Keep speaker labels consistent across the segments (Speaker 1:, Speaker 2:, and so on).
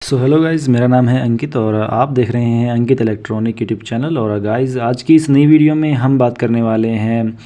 Speaker 1: So hello guys, मेरा नाम है अंकित और आप देख रहे हैं अंकित इलेक्ट्रॉनिक यूट्यूब चैनल। और गाइज़ आज की इस नई वीडियो में हम बात करने वाले हैं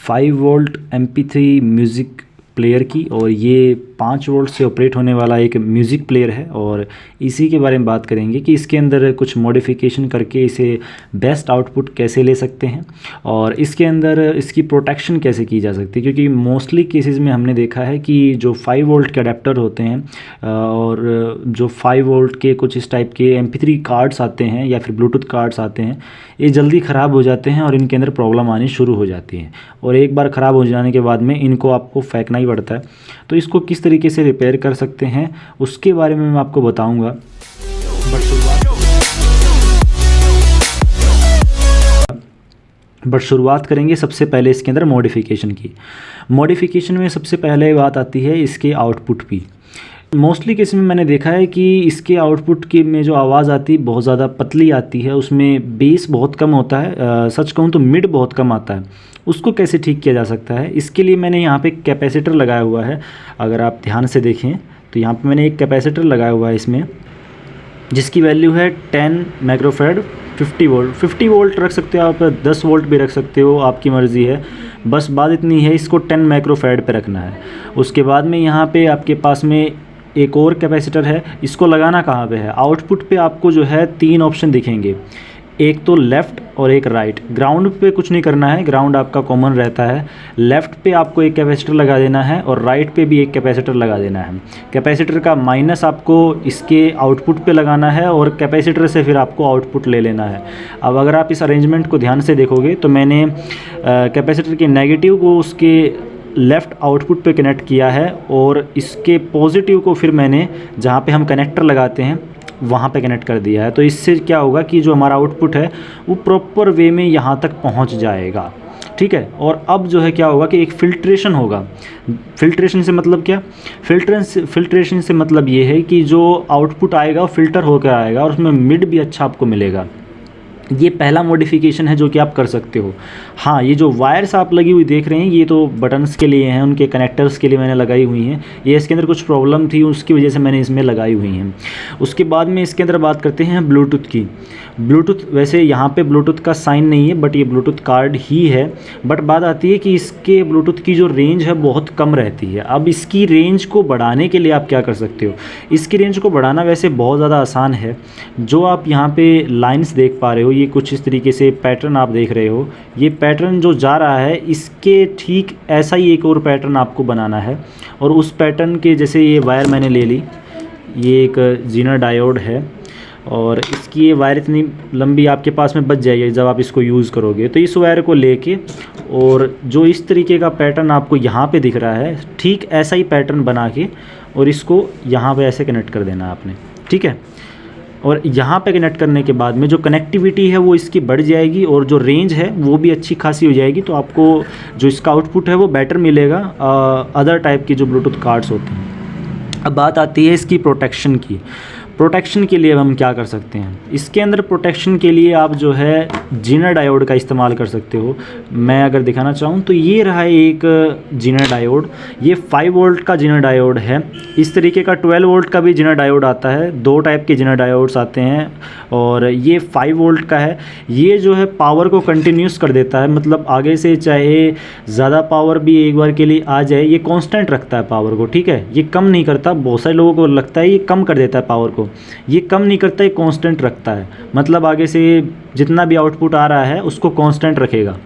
Speaker 1: 5 वोल्ट MP3 म्यूज़िक प्लेयर की। और ये 5 वोल्ट से ऑपरेट होने वाला एक म्यूज़िक प्लेयर है और इसी के बारे में बात करेंगे कि इसके अंदर कुछ मॉडिफिकेशन करके इसे बेस्ट आउटपुट कैसे ले सकते हैं और इसके अंदर इसकी प्रोटेक्शन कैसे की जा सकती है। क्योंकि मोस्टली केसेस में हमने देखा है कि जो 5 वोल्ट के अडेप्टर होते हैं और जो 5 वोल्ट के कुछ इस टाइप के MP3 कार्ड्स आते हैं या फिर ब्लूटूथ कार्ड्स आते हैं, ये जल्दी ख़राब हो जाते हैं और इनके अंदर प्रॉब्लम आनी शुरू हो जाती है। और एक बार ख़राब हो जाने के बाद में इनको आपको फेंकना ही पड़ता है। तो इसको किस तरीके से रिपेयर कर सकते हैं उसके बारे में मैं आपको बताऊंगा। बट शुरुआत करेंगे सबसे पहले इसके अंदर मॉडिफिकेशन की। मॉडिफिकेशन में सबसे पहले बात आती है इसके आउटपुट की। मोस्टली केस में मैंने देखा है कि इसके आउटपुट की में जो आवाज़ आती है बहुत ज़्यादा पतली आती है, उसमें बेस बहुत कम होता है, सच कहूँ तो मिड बहुत कम आता है। उसको कैसे ठीक किया जा सकता है, इसके लिए मैंने यहाँ पे कैपेसिटर लगाया हुआ है। अगर आप ध्यान से देखें तो यहाँ पे मैंने एक कैपेसिटर लगाया हुआ है इसमें, जिसकी वैल्यू है 10 माइक्रोफैराड 50 वोल्ट। 50 वोल्ट रख सकते हो आप, 10 वोल्ट भी रख सकते हो, आपकी मर्ज़ी है। बस बात इतनी है, इसको 10 माइक्रोफैराड पे रखना है। उसके बाद में यहाँ पे आपके पास में एक और कैपेसिटर है। इसको लगाना कहाँ पे है, आउटपुट पे आपको जो है 3 ऑप्शन दिखेंगे, एक तो लेफ़्ट और एक राइट। ग्राउंड पे कुछ नहीं करना है, ग्राउंड आपका कॉमन रहता है। लेफ़्ट पे आपको एक कैपेसिटर लगा देना है और राइट पे भी एक कैपेसिटर लगा देना है। कैपेसिटर का माइनस आपको इसके आउटपुट पे लगाना है और कैपेसिटर से फिर आपको आउटपुट ले लेना है। अब अगर आप इस अरेंजमेंट को ध्यान से देखोगे तो मैंने कैपेसिटर के नेगेटिव को उसके लेफ़्ट आउटपुट पे कनेक्ट किया है और इसके पॉजिटिव को फिर मैंने जहाँ पे हम कनेक्टर लगाते हैं वहाँ पे कनेक्ट कर दिया है। तो इससे क्या होगा कि जो हमारा आउटपुट है वो प्रॉपर वे में यहाँ तक पहुँच जाएगा, ठीक है। और अब जो है क्या होगा कि एक फ़िल्ट्रेशन होगा। फ़िल्ट्रेशन से मतलब क्या, फ़िल्ट्रेशन से मतलब ये है कि जो आउटपुट आएगा वो फ़िल्टर होकर आएगा और उसमें मिड भी अच्छा आपको मिलेगा। ये पहला मॉडिफिकेशन है जो कि आप कर सकते हो। हाँ, ये जो वायर्स आप लगी हुई देख रहे हैं ये तो बटन्स के लिए हैं, उनके कनेक्टर्स के लिए मैंने लगाई हुई हैं। ये इसके अंदर कुछ प्रॉब्लम थी, उसकी वजह से मैंने इसमें लगाई हुई हैं। उसके बाद में इसके अंदर बात करते हैं ब्लूटूथ की। ब्लूटूथ वैसे यहाँ पे ब्लूटूथ का साइन नहीं है बट ये ब्लूटूथ कार्ड ही है। बट बात आती है कि इसके ब्लूटूथ की जो रेंज है बहुत कम रहती है। अब इसकी रेंज को बढ़ाने के लिए आप क्या कर सकते हो, इसकी रेंज को बढ़ाना वैसे बहुत ज़्यादा आसान है। जो आप यहाँ पे लाइन्स देख पा रहे हो, ये कुछ इस तरीके से पैटर्न आप देख रहे हो, ये पैटर्न जो जा रहा है इसके ठीक ऐसा ही एक और पैटर्न आपको बनाना है। और उस पैटर्न के जैसे ये वायर मैंने ले ली, ये एक जीनर डायोड है और इसकी ये वायर इतनी लंबी आपके पास में बच जाएगी जब आप इसको यूज़ करोगे। तो इस वायर को लेके और जो इस तरीके का पैटर्न आपको यहाँ पे दिख रहा है, ठीक ऐसा ही पैटर्न बना के और इसको यहाँ पे ऐसे कनेक्ट कर देना आपने, ठीक है। और यहाँ पे कनेक्ट करने के बाद में जो कनेक्टिविटी है वो इसकी बढ़ जाएगी और जो रेंज है वो भी अच्छी खासी हो जाएगी। तो आपको जो इसका आउटपुट है वो बेटर मिलेगा अदर टाइप की जो ब्लूटूथ कार्ड्स होते हैं। अब बात आती है इसकी प्रोटेक्शन की। प्रोटेक्शन के लिए हम क्या कर सकते हैं, इसके अंदर प्रोटेक्शन के लिए आप जो है जीनर डायोड का इस्तेमाल कर सकते हो। मैं अगर दिखाना चाहूँ तो ये रहा एक जीनर डायोड, ये 5 वोल्ट का जीनर डायोड है। इस तरीके का 12 वोल्ट का भी जीनर डायोड आता है, 2 टाइप के जीनर डायोड्स आते हैं और ये 5 वोल्ट का है। ये जो है पावर को कंटिन्यूस कर देता है, मतलब आगे से चाहे ज़्यादा पावर भी एक बार के लिए आ जाए, ये कांस्टेंट रखता है पावर को, ठीक है। ये कम नहीं करता, बहुत सारे लोगों को लगता है ये कम कर देता है पावर को, ये कम नहीं करता, ये कांस्टेंट रखता है। मतलब आगे से जितना भी आउटपुट आ रहा है उसको कांस्टेंट रखेगा।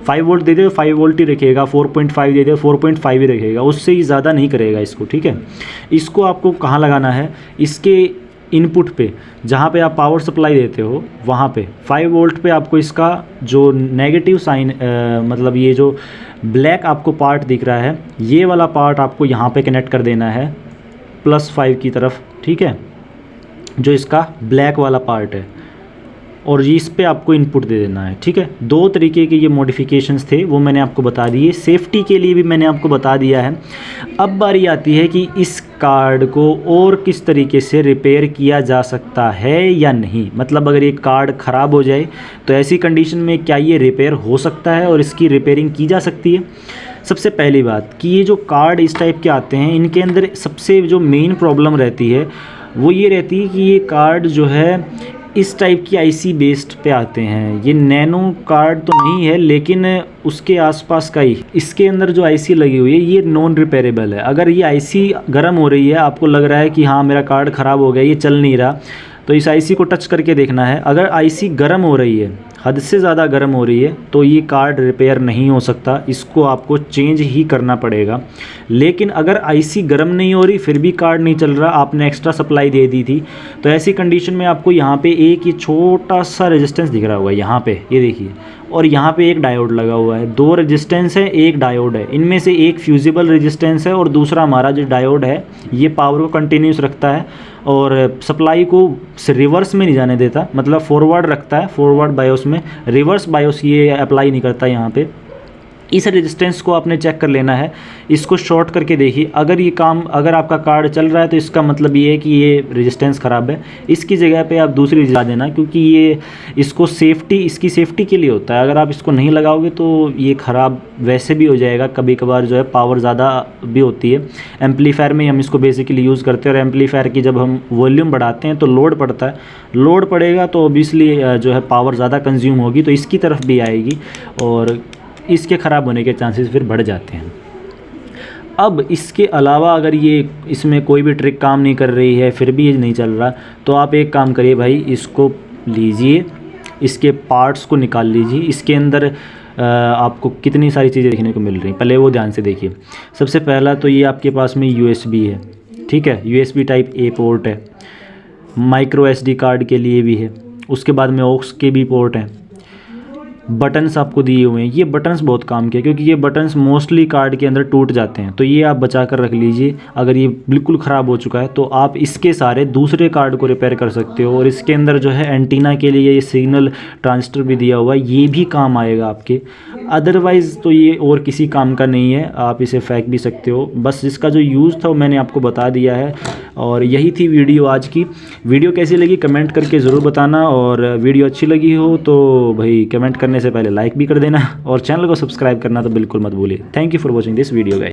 Speaker 1: 5 वोल्ट दे दे 5 वोल्ट ही रखेगा, 4.5 दे दे 4.5 ही रखेगा, उससे ही ज़्यादा नहीं करेगा इसको, ठीक है। इसको आपको कहाँ लगाना है, इसके इनपुट पे जहाँ पे आप पावर सप्लाई देते हो वहाँ पे 5 वोल्ट पे आपको इसका जो नेगेटिव साइन मतलब ये जो ब्लैक आपको पार्ट दिख रहा है, ये वाला पार्ट आपको यहाँ पे कनेक्ट कर देना है +5 की तरफ, ठीक है। जो इसका ब्लैक वाला पार्ट है और इस पे आपको इनपुट दे देना है, ठीक है। 2 तरीके के ये मॉडिफिकेशंस थे, वो मैंने आपको बता दिए। सेफ्टी के लिए भी मैंने आपको बता दिया है। अब बारी आती है कि इस कार्ड को और किस तरीके से रिपेयर किया जा सकता है या नहीं। मतलब अगर ये कार्ड ख़राब हो जाए तो ऐसी कंडीशन में क्या ये रिपेयर हो सकता है और इसकी रिपेयरिंग की जा सकती है। सबसे पहली बात कि ये जो कार्ड इस टाइप के आते हैं, इनके अंदर सबसे जो मेन प्रॉब्लम रहती है वो ये रहती है कि ये कार्ड जो है इस टाइप की आईसी बेस्ड पे आते हैं। ये नैनो कार्ड तो नहीं है लेकिन उसके आसपास का ही, इसके अंदर जो आईसी लगी हुई है ये नॉन रिपेयरेबल है। अगर ये आईसी गर्म हो रही है, आपको लग रहा है कि हाँ मेरा कार्ड ख़राब हो गया, ये चल नहीं रहा, तो इस आईसी को टच करके देखना है। अगर आईसी गर्म हो रही है, हद से ज़्यादा गर्म हो रही है, तो ये कार्ड रिपेयर नहीं हो सकता, इसको आपको चेंज ही करना पड़ेगा। लेकिन अगर आईसी गर्म नहीं हो रही फिर भी कार्ड नहीं चल रहा, आपने एक्स्ट्रा सप्लाई दे दी थी, तो ऐसी कंडीशन में आपको यहाँ पे एक ये छोटा सा रेजिस्टेंस दिख रहा हुआ है, यहाँ पे ये देखिए, और यहाँ पे एक डायोड लगा हुआ है। 2 रेजिस्टेंस है, एक डायोड है। इनमें से एक फ्यूजिबल रेजिस्टेंस है और दूसरा हमारा जो डायोड है ये पावर को कंटिन्यूस रखता है और सप्लाई को रिवर्स में नहीं जाने देता, मतलब फॉरवर्ड रखता है, फॉरवर्ड बायोस में। रिवर्स बायोस ये अप्लाई नहीं करता यहाँ पे। इस रेजिस्टेंस को आपने चेक कर लेना है, इसको शॉर्ट करके देखिए। अगर आपका कार्ड चल रहा है तो इसका मतलब ये है कि ये रेजिस्टेंस ख़राब है। इसकी जगह पे आप दूसरी लगा देना, क्योंकि ये इसकी सेफ्टी के लिए होता है। अगर आप इसको नहीं लगाओगे तो ये ख़राब वैसे भी हो जाएगा। कभी कभार जो है पावर ज़्यादा भी होती है। एम्पलीफायर में हम इसको बेसिकली यूज़ करते हैं और एम्पलीफायर की जब हम वॉल्यूम बढ़ाते हैं तो लोड पड़ता है, लोड पड़ेगा तो ऑब्वियसली जो है पावर ज़्यादा कंज्यूम होगी, तो इसकी तरफ भी आएगी और इसके ख़राब होने के चांसेस फिर बढ़ जाते हैं। अब इसके अलावा अगर ये इसमें कोई भी ट्रिक काम नहीं कर रही है, फिर भी ये नहीं चल रहा, तो आप एक काम करिए भाई, इसको लीजिए, इसके पार्ट्स को निकाल लीजिए। इसके अंदर आपको कितनी सारी चीज़ें देखने को मिल रही हैं, पहले वो ध्यान से देखिए। सबसे पहला तो ये आपके पास में USB है, ठीक है, USB टाइप A पोर्ट है, माइक्रो SD कार्ड के लिए भी है, उसके बाद में ऑक्स के भी पोर्ट हैं। बटन्स आपको दिए हुए हैं, ये बटन्स बहुत काम के, क्योंकि ये बटन्स मोस्टली कार्ड के अंदर टूट जाते हैं, तो ये आप बचा कर रख लीजिए। अगर ये बिल्कुल ख़राब हो चुका है तो आप इसके सारे दूसरे कार्ड को रिपेयर कर सकते हो। और इसके अंदर जो है एंटीना के लिए ये सिग्नल ट्रांजिस्टर भी दिया हुआ है, ये भी काम आएगा आपके। अदरवाइज़ तो ये और किसी काम का नहीं है, आप इसे फेंक भी सकते हो। बस इसका जो यूज़ था वो मैंने आपको बता दिया है। और यही थी वीडियो आज की। वीडियो कैसी लगी कमेंट करके ज़रूर बताना, और वीडियो अच्छी लगी हो तो भाई कमेंट करने से पहले लाइक भी कर देना, और चैनल को सब्सक्राइब करना तो बिल्कुल मत भूलिए। Thank you for watching this video guys.